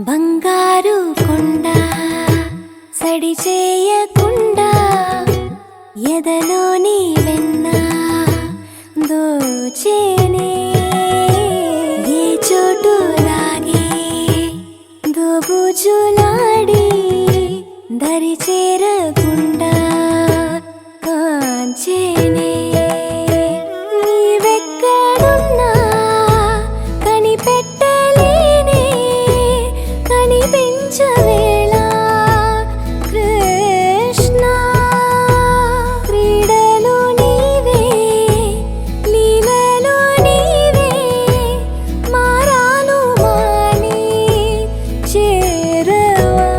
బంగారు కొండ సడి చేయకుండా ఎదలోని వెన్న దోచేనే ఏ చోటు లాగే దోబుజులాడి దరి చేరకుండా కాంచేనే నీవెక్కడున్నా కనిపెట్టలేనే కనిపించవేళ కృష్ణ క్రీడలు నీవే లీలలు నీవే మారాలు మాని చేరవా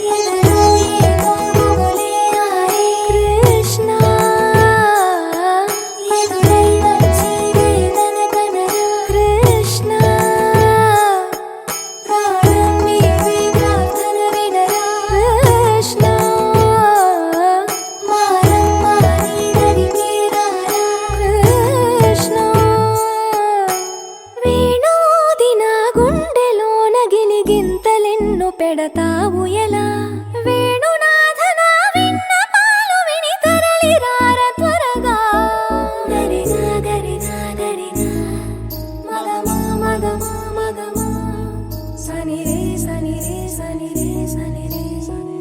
ఎదలో ఏదో గుబులే ఆడే కృష్ణ ఎదురై వచ్చి వేదన కనరా కృష్ణ ప్రాణం నీవే ప్రార్థన వినరా కృష్ణ మారమ్మా నీ దరికి రారా కృష్ణ వేణోది నా గుండెలోన గిలిగింతలెన్ను పెడతావు ఎలా వేణునాథ నా విన్నపాలు విని తరలి రార త్వరగా గరిగా గరిగా గరిగా మగమా మగమా మగమా సని రే సని రే సని రే సని రే సని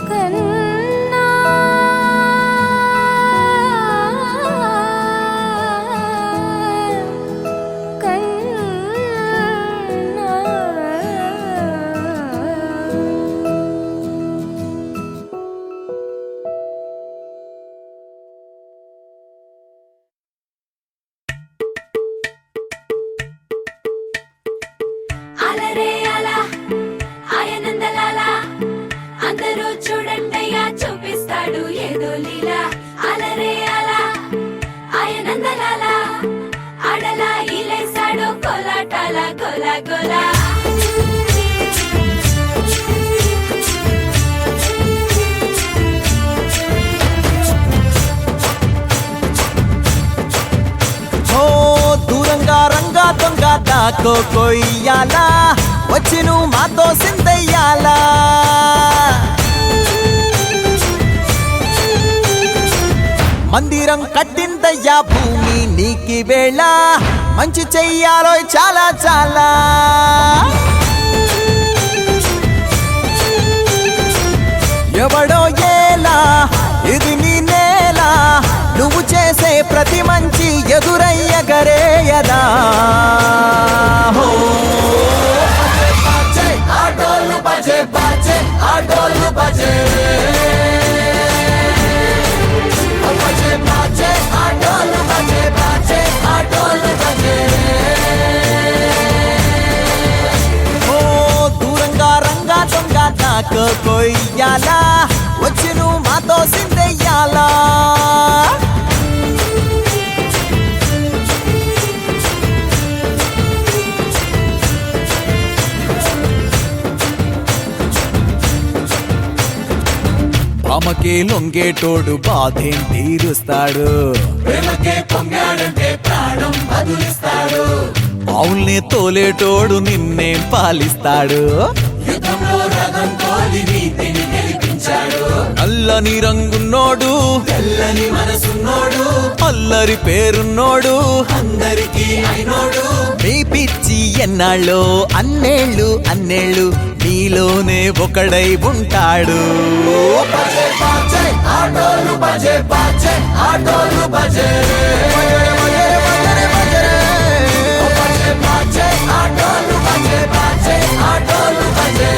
కన్నా అలరే అలా ఆయనందలాలా అందరూ చూడండయ్యా చూపిస్తాడు ఏదో లీలా అలరే అలా ఆయనందలాలా అడలా ఇలేసాడు కోలాటాల గోలా గోలా ఓ దూరంగా రంగా దొంగ దాకో కొయ్యాలా వచ్చి నువ్వు మాతో సిందయ్యాలా మందిరం కట్టిందయ్యా భూమి నీకి వేళ మంచి చెయ్యాలో చాలా చాలా ఎవడో ఏలా ఇది నీ నేల నువ్వు చేసే ప్రతి మంచి ఎదురయ్యగరేయదా హో బజే ఆటోలు బజే బజే ఆటోలు బజే బజే బజే ఆటోలు బజే బజే ఆటోలు బజే ఓ దూరంగా రంగా దొంగ దాకో కొయ్యాలా వచ్చి నువ్వు మాతో సిందెయ్యాలా భామకే లొంగేటోడు బాధేం తీరుస్తాడు ప్రేమకే పొంగాడంటే ప్రాణం బదులిస్తాడు ఆవుల్ని తోలేటోడు నిన్నేం పాలిస్తాడు యుద్ధంలో రథం తోలి నీతిని గెలిపించాడు అల్లని రంగున్నోడు తెల్లని మనసున్నోడు అల్లరి పేరున్నోడు అందరికీ అయినోడు మీ పిచ్చి ఎన్నాళ్ళో అన్నేళ్ళు అన్నేళ్ళు నీలోనే ఒకడై ఉంటాడు బజే బజే ఆటోలు బజే బజే ఆటోలు బజే బజే బజే ఆటోలు బజే బజే ఆటోలు బజే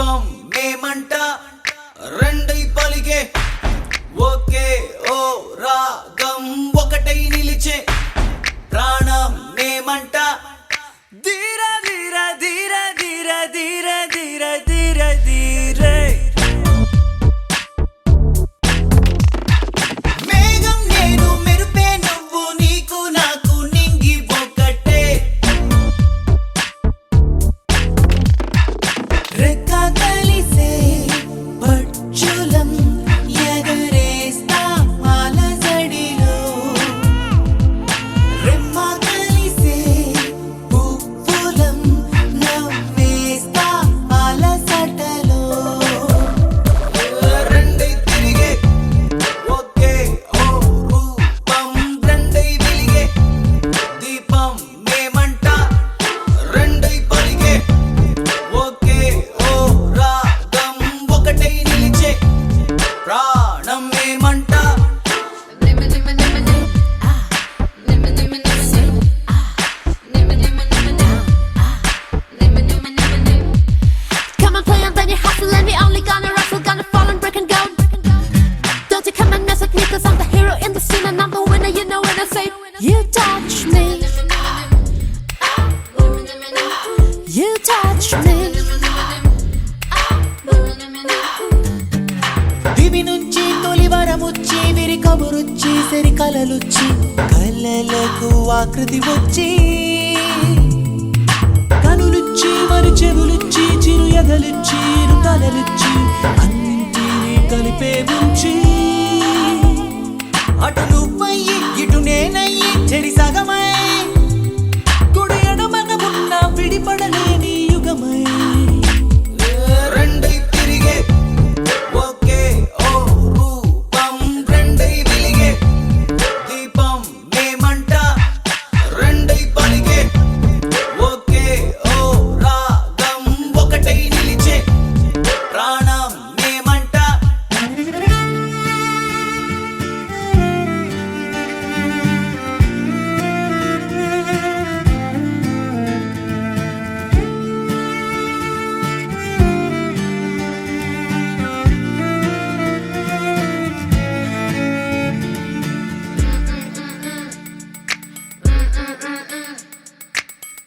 దీపం మేమంట రెండై పలికే ఓకే ఓ రాగం ఒకటై నిలిచే ప్రాణం మేమంట ధీర ధీర ధీర ధీర ధీర ధీర ధీర ధీరే మేఘం నేను మెరుపే నువ్వు నీకు నాకు నింగి ఒకటే రెక్క కలిసే పచ్చులం ఎగరేస్తా అలజడిలో రెమ్మ కలిసే పువ్వులం నవ్వేస్తా అలసటలో రెండై తిరిగే ఒకే ఓ రూపం రెండై వెలిగే దీపం మేమంట రెండై పలిగే ఓకే ఓ రాగం ఒకటై నిలిచే ప్రాణం మేమంట Come and play and then you hustle and we only gonna wrestle, gonna fall and break and go. Don't you come and mess with me, cause I'm the hero in the scene and I'm the winner, you know when I say you touch me. You touch me. దివి నుంచి తొలి వరముచ్చి విరి కబురుచ్చి సరి కలలుచ్చి కళ్ళలకు ఆకృతి వచ్చి కనులుచ్చి మరి చెవులుచ్చి చిరు ఎగలుచ్చి ఇరు తలలుచ్చి అన్నింటినీ కలిపే ఉంచి అటు నువ్వయ్యి ఇటు నేనయ్యి చెరి సగమై కుడి ఎడమన ఉన్న విడిపడలేని యుగమై రెండై తిరిగే ఒకే ఓ రూపం రెండై వెలిగే దీపం మేమంట రెండై పలిగే ఒకే ఓ రాగం ఒకటై నిలిచే ప్రాణం మేమంట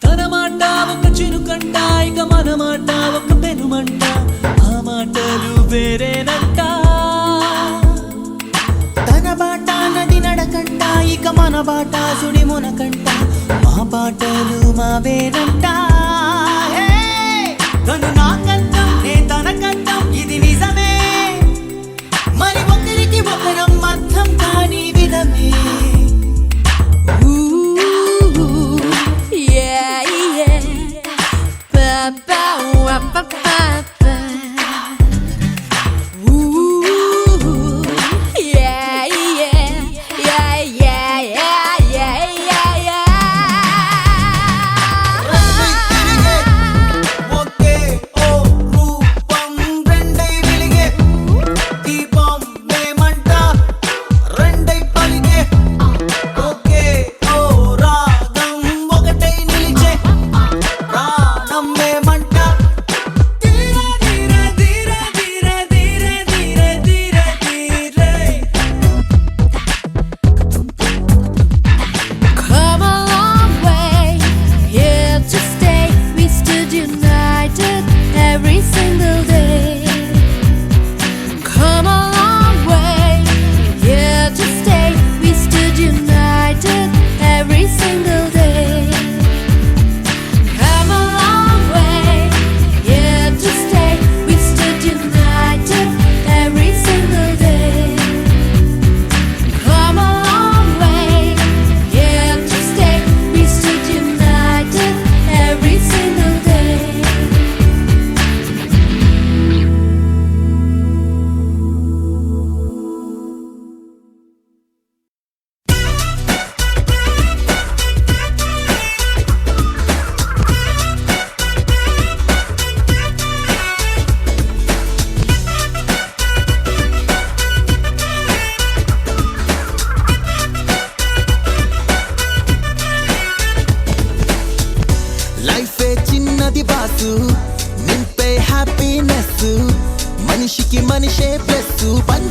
తన మాట ఒక చిరుకంట ఇక మన మాట ఒక పెనుమంట ఆ మాటలు వేరేనంట తన బాట నది నడకంట ఇక మన బాట సుడి మునకంట మా బాటలు మావేనంట హే! తను నాకంతం నే తనకంతం ఇది నిజమే మరి ఒకరికి ఒకరం అర్థం కాని విధమే Ooh, yeah, yeah. Ba ba wa ba ba ba. Ooh, yeah, yeah, yeah, yeah, yeah, yeah, yeah, yeah. ఒకే ఓ రూపం రెండై వెలిగే దీపం మేమంట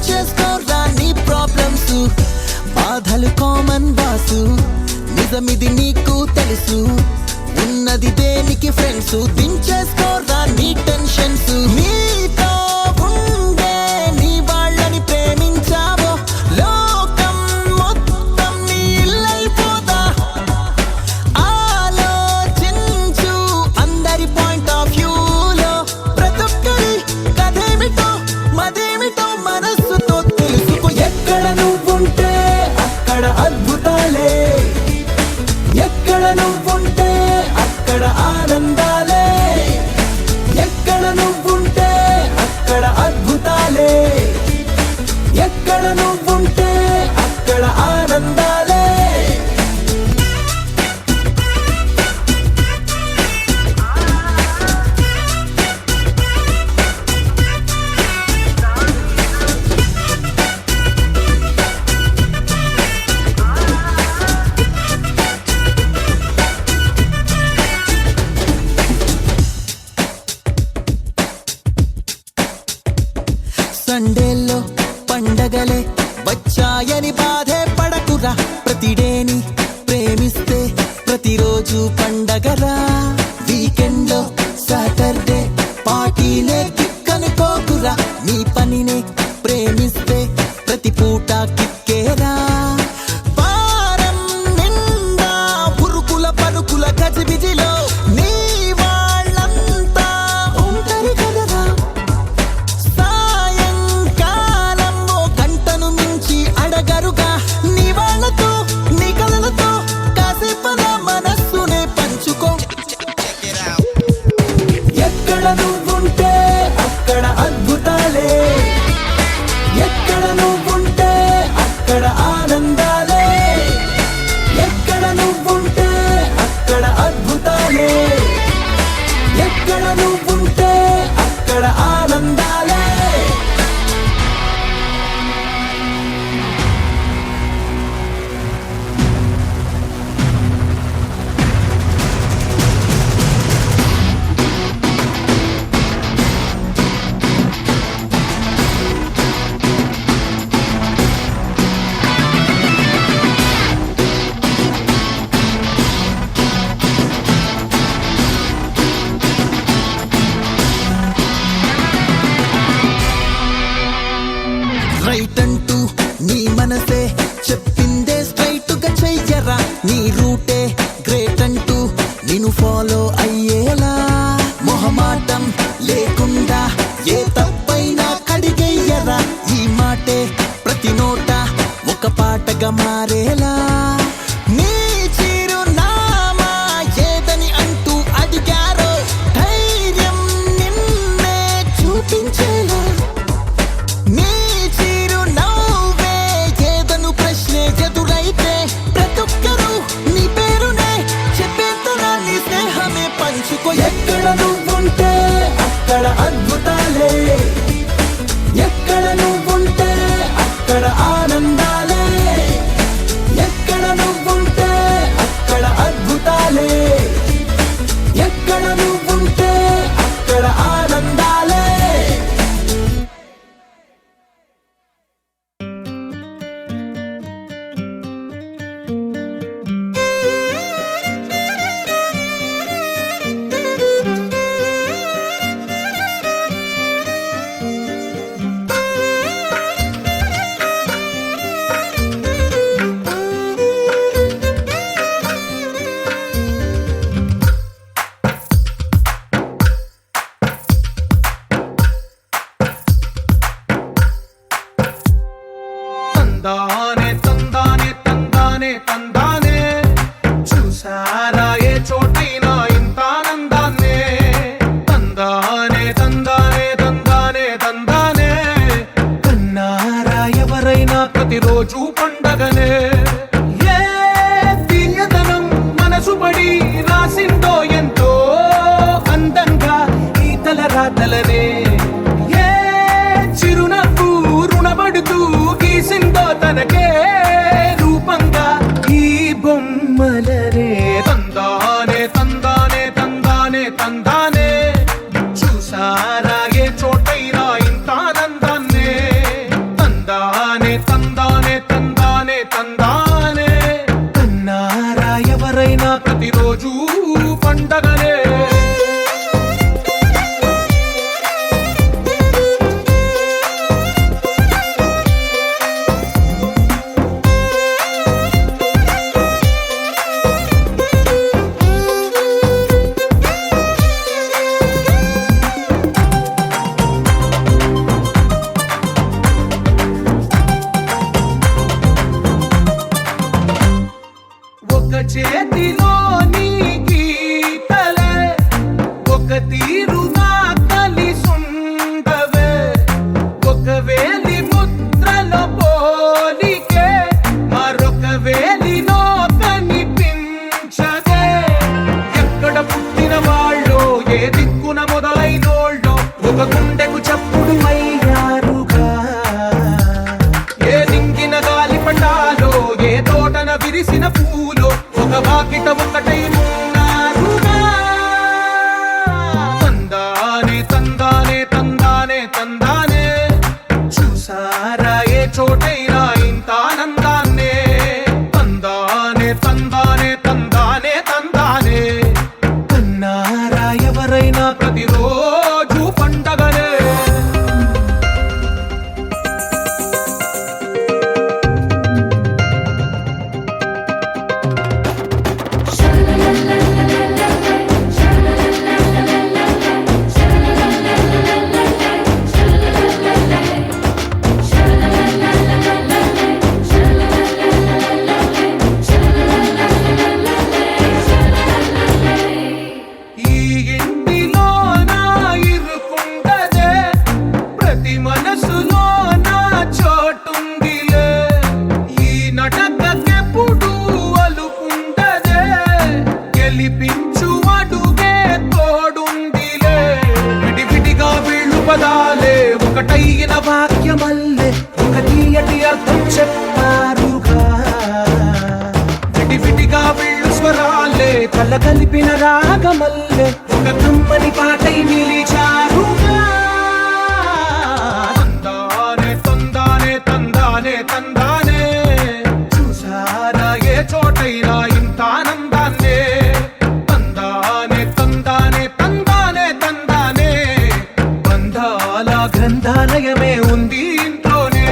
దించేసుకోరా నీ ప్రాబ్లమ్స్ బాధలు కామన్ బాసు నిజమిది నీకు తెలుసు ఉన్నది దేనికి ఫ్రెండ్స్ దించేసుకోరా నీ టెన్షన్స్ నీతో ఉండే నీ వాళ్ళని ప్రేమించావో లోకం మొత్తం నీ ఇల్లైపోదా ఆలోచించు అందరి పాయింట్ ఆఫ్ వ్యూలో ప్రతొక్కరి కథేమిటో మదేమిటో మనస్సుతో తెలుసుకో ఎక్కడ నువ్వుంటే అక్కడ అద్భుతాలే ఎక్కడ నువ్వుంటే అక్కడ ఆనందాలే ఎక్కడ నువ్వుంటే అక్కడ అద్భుతాలే ఎక్కడ నువ్వుంటే అక్కడ ఆనందాలే సండేల్లో పండగలే వచ్చాయని బాధే పడకురా ప్రతిడేని ప్రేమిస్తే ప్రతిరోజు పండగరా వీకెండ్ లో సాటర్డే పార్టీలే కిక్కనుకోకురా నీ పనినే ప్రేమిస్తే ప్రతి పూట కిక్కేరా వారం నిండా పురుకుల పరుకుల గజిబిజిలో నీ వాళ్ళంతా ఉంటారు కదరా సాయంకాలంలో గంటను మించి అడగరుగా నీ వాళ్ళతో నీ కలలతో కాసేపన మనస్సునే పంచుకో ఎక్కడ నువ్వుంటే అక్కడ అద్భుతాలే ఎక్కడ నువ్వుంటే అక్కడ ఆనందాలే ఎక్కడ నువ్వుంటే అక్కడ అద్భుతాలే ఎక్కడ నువ్వుంటే అక్కడ ఆనందాలే రైట్ అంటూ నీ మనసే చెప్పిందే స్ట్రైట్ గా చెయ్యరా నీ రూటే గ్రేట్ అంటూ నేను ఫాలో అయ్యేలా మొహమాటం లేకుండా ఏ తప్పైనా కడిగేయ్యరా ఈ మాటే ప్రతి నోట ఒక పాటగా మారేలా నీ చిరునామా ఏదని అంటూ అడిగారో ధైర్యం నిన్నే చూపించేలా నీ చిరునవ్వే ఏదను ప్రశ్నే ఎదురైతే ప్రతొక్కరు నీ పేరునే చెప్పేంతగా నీ స్నేహమే పంచుకో ఎక్కడ నువ్వుంటే అక్కడ అద్భుతాలే ఎక్కడ నువ్వుంటే అక్కడ ఆనందాలే ఎక్కడ నువ్వుంటే అక్కడ అద్భుతాలే ఎక్కడ నువ్వుంటే అక్కడ ఆనందాలే తందానే తందానే తందానే తందానే చూసారా ఏ చోటైనా ఇంత ఆనందాన్నే తందానే తందానే తందానే తందానే కన్నారా ఎవరైనా ప్రతిరోజు పండగనే ఏ తీయదనం మనసు పడి రాసిందో ఎంతో అందంగా ఈ తలరాతలనే ఏ చిరునవ్వు రుణపడుతూ గీసిందో తనకే రూపంగా ఈ బొమ్మలనే తందానే తందానే తందానే తందానే చూసారా ఏ చోటైనా ఇంత ఆనందాన్నే తందానే ఒకటై ఉన్నారుగా. తందానే తందానే తందానే తందానే చూసారా ఏ చోటైనా ఇంత ఆనందాన్నే. తందానే తందానే తందానే తందానే కన్నారా ఎవరైనా ప్రతిరోజు పండగనే. ఈ ఇంటిలో నా ఇరుకుండదే ప్రతి మనసులో నా చోటుందిలే. ఈ నటకెప్పుడు అలుకుండదే గెలిపించు అడుగే తోడుందిలే. విడివిడిగా వీళ్ళు పదాలే ఒకటైన వాక్యమల్లే ఒక తీయటి అర్థం చెప్పారుగా. విడివిడిగా వీళ్ళు స్వరాలే కల కలిపిన రాగమల్లే ఒక కమ్మని పాటై నిలిచారుగా. తందానే తందానే తందానే తందానే చూసారా ఏ చోటైనా ఇంత ఆనందాన్నే. తందానే తందానే తందానే తందానే బంధాల గ్రంథాలయమే ఉంది ఇంట్లోనే.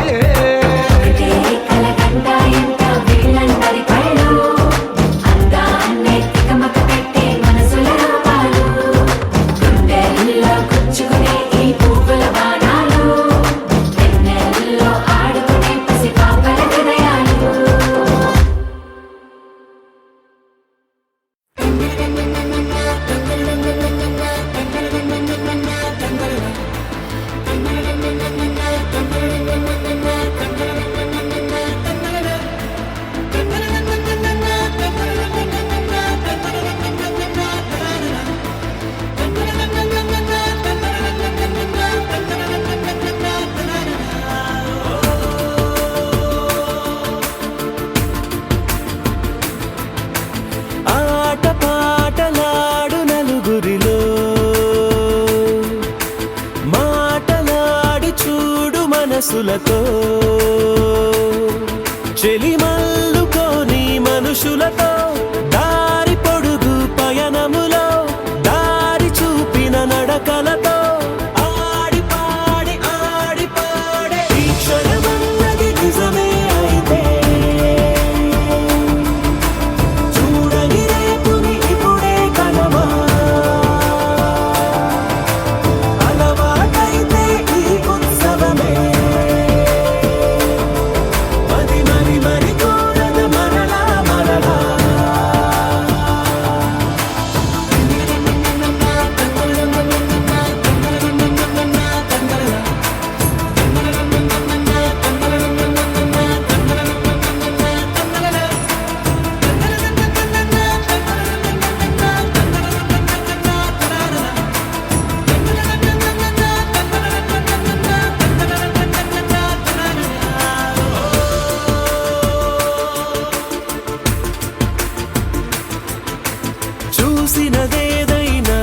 ఆట పాటలాడు నలుగురిలో మాటలాడి చూడు మనసులతో చెలిమల్లుకోని మనుషులతో దారి పొడుగు పయనములో దారి చూపిన నడకలతో ఆడి పాడి ఈ క్షణమన్నది నిజమే అయితే చూడని రేపుని ఇప్పుడే కనమా. అలవాటైతే ఈ ఉత్సవమే మరి కోరద మరలా మరలా. చూసినదేదైనా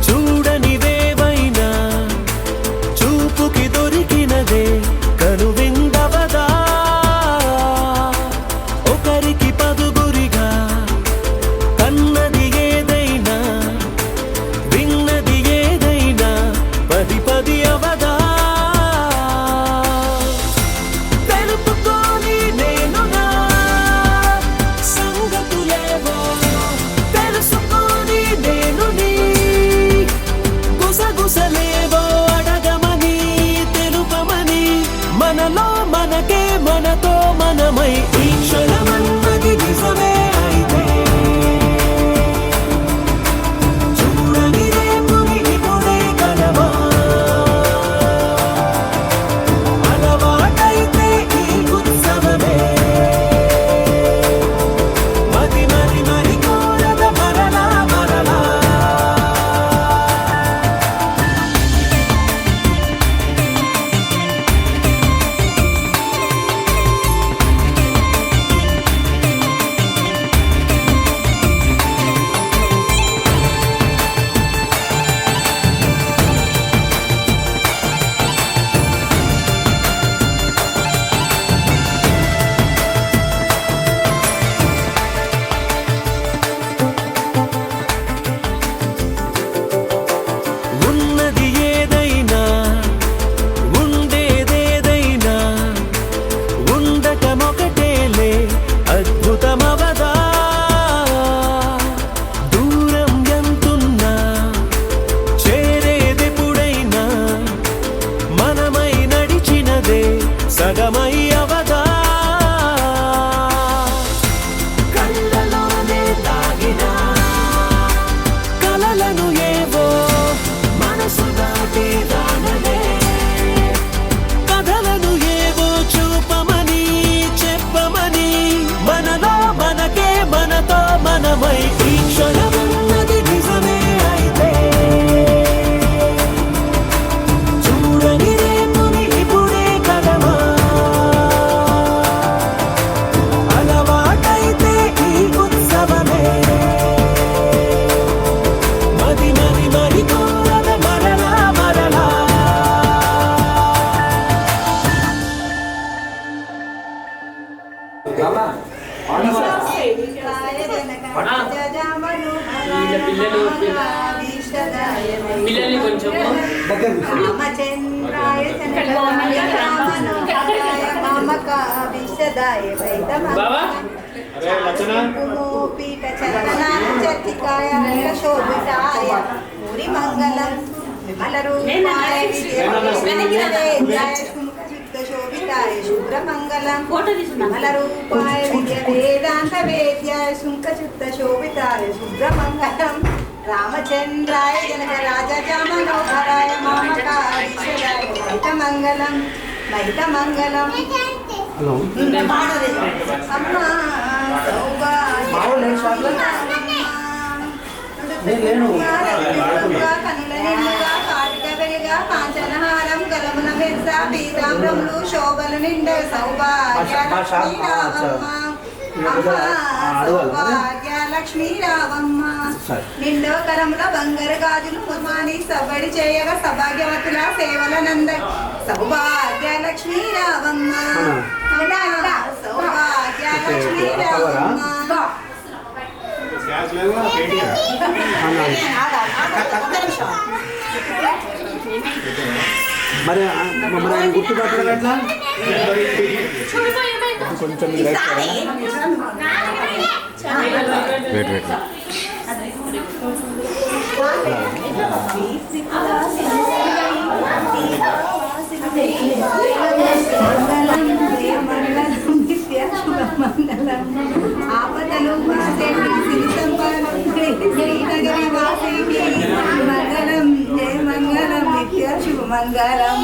చూడనివేవైనా చూపుకి దొరికినదే కనువిందవదా. ఒకరికి పదుగురిగా కన్నది ఏదైనా విన్నది ఏదైనా పది పది అవదా. తెలుపుకోని నేను నా సంగతులేవో తెలుసుకొని నేను నీ గుసగుసలేవో అడగమని తెలుపమని మనలో మనకే మనతో మనమై ఈ క్షణమన్నది నిజమే అయితే చూడని రేపుని ఇప్పుడే కనమా. అలవాటైతే ఈ ఉత్సవమే మరి కోరద మరలా మరలా. సగమై అవగా కళ్ళలోనే దాగిన కలలను ఏవో మనసు దాటి రానలే కథలను ఏవో చూపమని చెప్పమని మనలో మనకే మనతో మనమై ఈ క్షణమున్నది నిజమే అయితే చూడని రేపుని ఇప్పుడే కదమా అలవాటైతే ఈ ఉత్సవమే మది మది మరి కోరద మరలా మరలా పిల్లల్ని కొంచెం బాబా పీఠ చర్చికాయ శోభితాయ పూరి మంగళం విమల రూపాయ శోభితాయ శుభ్రమంగళం విమల రూపాయ విద్య వేదాంత వేద్యాయ శుంకచుక్త శోభితాయ శుభ్రమంగళం రామచంద్రాయ జనక రాజా మనోహరాయ మామకారీశ్వరాయ మహితమంగళం మహితమంగళం అమ్మా కాంచనహారం గలమున మెర్స పీతాంబరములు శోభలు నిండ సౌభాగ్య లక్ష్మీ రావమ్మ నిండో కరముల బంగారు గాజులు ముమాని సబడి చేయగా సౌభాగ్యవతుల సేవల నంద సౌభాగ్య లక్ష్మీ రావమ్మ సౌభాగ్య లక్ష్మీ రావమ్మ మరి మరి ఆయన గుర్తుపట్టడం ఎట్లా కొంచెం వెయిట్ ఆపదలు శ్రీనగరి వాసి మంగళం జయ మంగళం నిత్య శుభ మంగళం